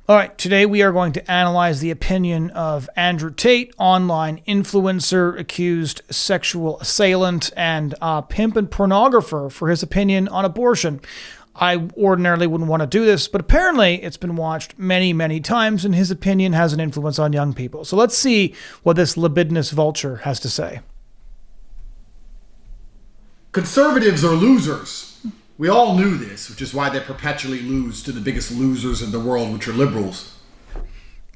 All right, today we are going to analyze the opinion of Andrew Tate, online influencer, accused sexual assailant, and pimp and pornographer, for his opinion on abortion. I ordinarily wouldn't want to do this, but apparently it's been watched many, many times, and his opinion has an influence on young people. So let's see what this libidinous vulture has to say. Conservatives are losers. We all knew this, which is why they perpetually lose to the biggest losers in the world, which are liberals.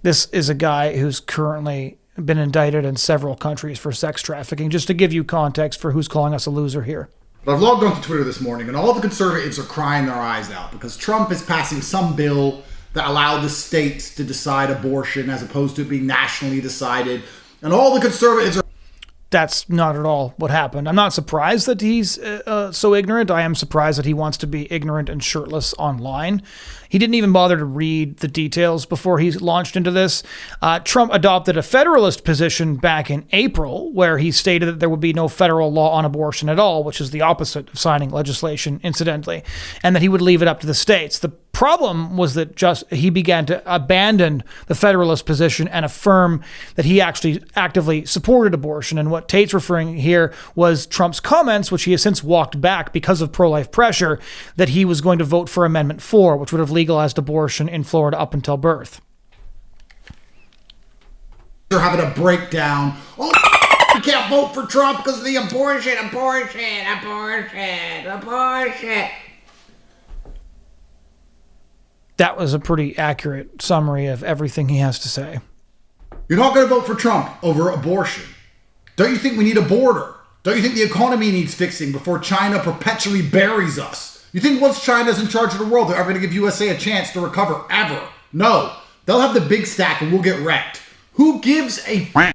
This is a guy who's currently been indicted in several countries for sex trafficking, just to give you context for who's calling us a loser here. But I've logged onto Twitter this morning, and all the conservatives are crying their eyes out because Trump is passing some bill that allowed the states to decide abortion as opposed to it being nationally decided. And all the conservatives are... That's not at all what happened. I'm not surprised that he's so ignorant. I am surprised that he wants to be ignorant and shirtless online. He didn't even bother to read the details before he launched into this. Trump adopted a federalist position back in April, where he stated that there would be no federal law on abortion at all, which is the opposite of signing legislation, incidentally, and that he would leave it up to the states. The problem was that he began to abandon the federalist position and affirm that he actually actively supported abortion. And what Tate's referring here was Trump's comments, which he has since walked back because of pro-life pressure, that he was going to vote for Amendment 4, which would have legalized abortion in Florida up until birth. They're having a breakdown. Oh, you can't vote for Trump because of the abortion. That was a pretty accurate summary of everything he has to say. You're not going to vote for Trump over abortion. Don't you think we need a border? Don't you think the economy needs fixing before China perpetually buries us? You think once China's in charge of the world, they're ever going to give USA a chance to recover? Ever? No. They'll have the big stack and we'll get wrecked. Who gives a f***?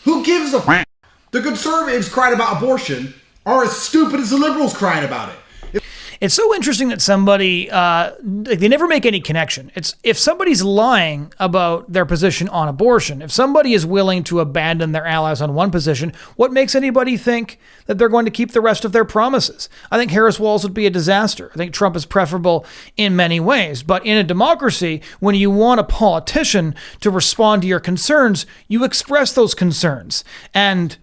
Who gives a f***? The conservatives crying about abortion are as stupid as the liberals crying about it. It's so interesting that somebody, they never make any connection. It's if somebody's lying about their position on abortion, if somebody is willing to abandon their allies on one position, what makes anybody think that they're going to keep the rest of their promises? I think Harris Walls would be a disaster. I think Trump is preferable in many ways. But in a democracy, when you want a politician to respond to your concerns, you express those concerns. And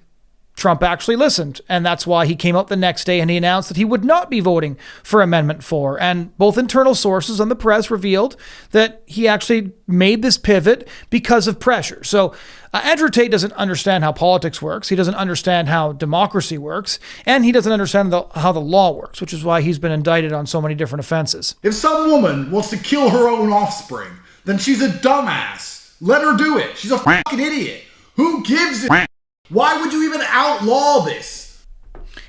Trump actually listened, and that's why he came out the next day and he announced that he would not be voting for Amendment 4. And both internal sources and the press revealed that he actually made this pivot because of pressure. So Andrew Tate doesn't understand how politics works. He doesn't understand how democracy works, and he doesn't understand how the law works, which is why he's been indicted on so many different offenses. If some woman wants to kill her own offspring, then she's a dumbass. Let her do it. She's a fucking idiot. Who gives a... Why would you even outlaw this?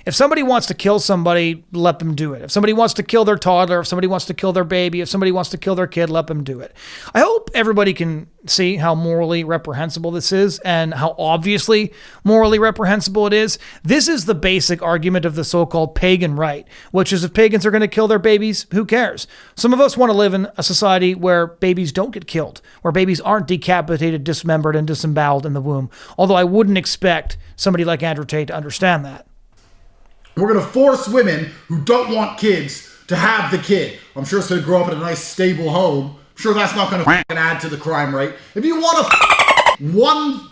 If somebody wants to kill somebody, let them do it. If somebody wants to kill their toddler, if somebody wants to kill their baby, if somebody wants to kill their kid, let them do it. I hope everybody can see how morally reprehensible this is and how obviously morally reprehensible it is. This is the basic argument of the so-called pagan right, which is if pagans are going to kill their babies, who cares? Some of us want to live in a society where babies don't get killed, where babies aren't decapitated, dismembered, and disemboweled in the womb. Although I wouldn't expect somebody like Andrew Tate to understand that. We're going to force women who don't want kids to have the kid. I'm sure it's going to grow up in a nice, stable home. I'm sure that's not going to add to the crime rate. If you want to one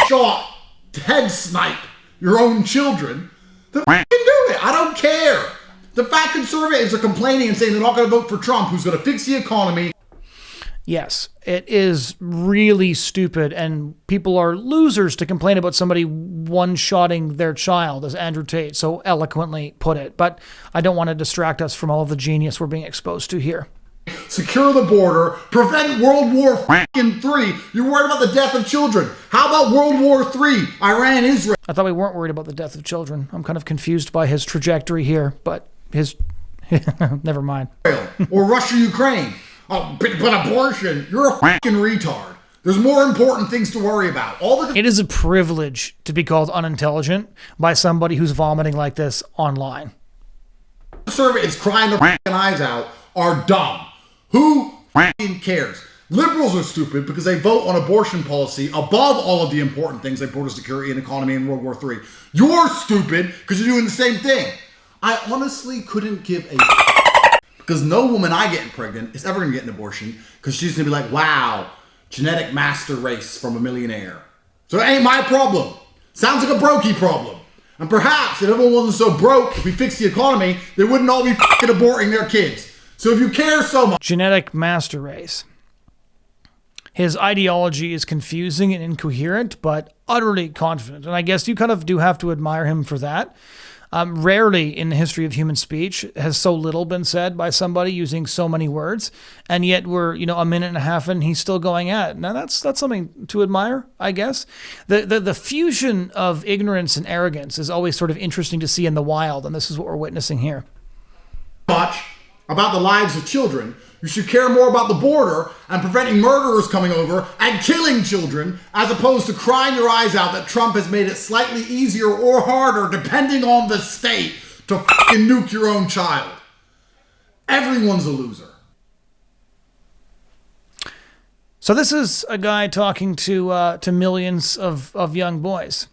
shot head snipe your own children, then do it. I don't care. The fact conservatives are complaining and saying they're not going to vote for Trump, who's going to fix the economy. Yes, it is really stupid, and people are losers to complain about somebody one-shotting their child, as Andrew Tate so eloquently put it. But I don't want to distract us from all of the genius we're being exposed to here. Secure the border, prevent World War III. You're worried about the death of children. How about World War III, Iran, Israel? I thought we weren't worried about the death of children. I'm kind of confused by his trajectory here, but his... Never mind. Or Russia, Ukraine. Oh, but abortion, you're a fucking retard. There's more important things to worry about. It is a privilege to be called unintelligent by somebody who's vomiting like this online. Conservatives crying their fucking eyes out are dumb. Who fucking cares? Liberals are stupid because they vote on abortion policy above all of the important things like border security and economy and World War III. You're stupid because you're doing the same thing. I honestly couldn't give a Because no woman I get pregnant is ever going to get an abortion because she's going to be like, wow, genetic master race from a millionaire. So it ain't my problem. Sounds like a brokey problem. And perhaps if everyone wasn't so broke, if we fixed the economy, they wouldn't all be fucking aborting their kids. So if you care so much... Genetic master race. His ideology is confusing and incoherent, but utterly confident. And I guess you kind of do have to admire him for that. Rarely in the history of human speech has so little been said by somebody using so many words, and yet we're, a minute and a half in, he's still going at it. Now that's something to admire, I guess. The fusion of ignorance and arrogance is always sort of interesting to see in the wild, and this is what we're witnessing here. Much about the lives of children. You should care more about the border and preventing murderers coming over and killing children, as opposed to crying your eyes out that Trump has made it slightly easier or harder, depending on the state, to fucking nuke your own child. Everyone's a loser. So this is a guy talking to millions of young boys.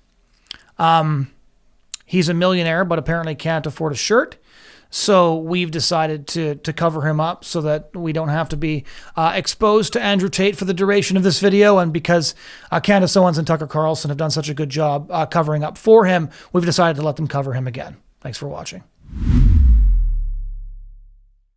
He's a millionaire, but apparently can't afford a shirt. So we've decided to cover him up so that we don't have to be exposed to Andrew Tate for the duration of this video. And because Candace Owens and Tucker Carlson have done such a good job covering up for him, we've decided to let them cover him again. Thanks for watching.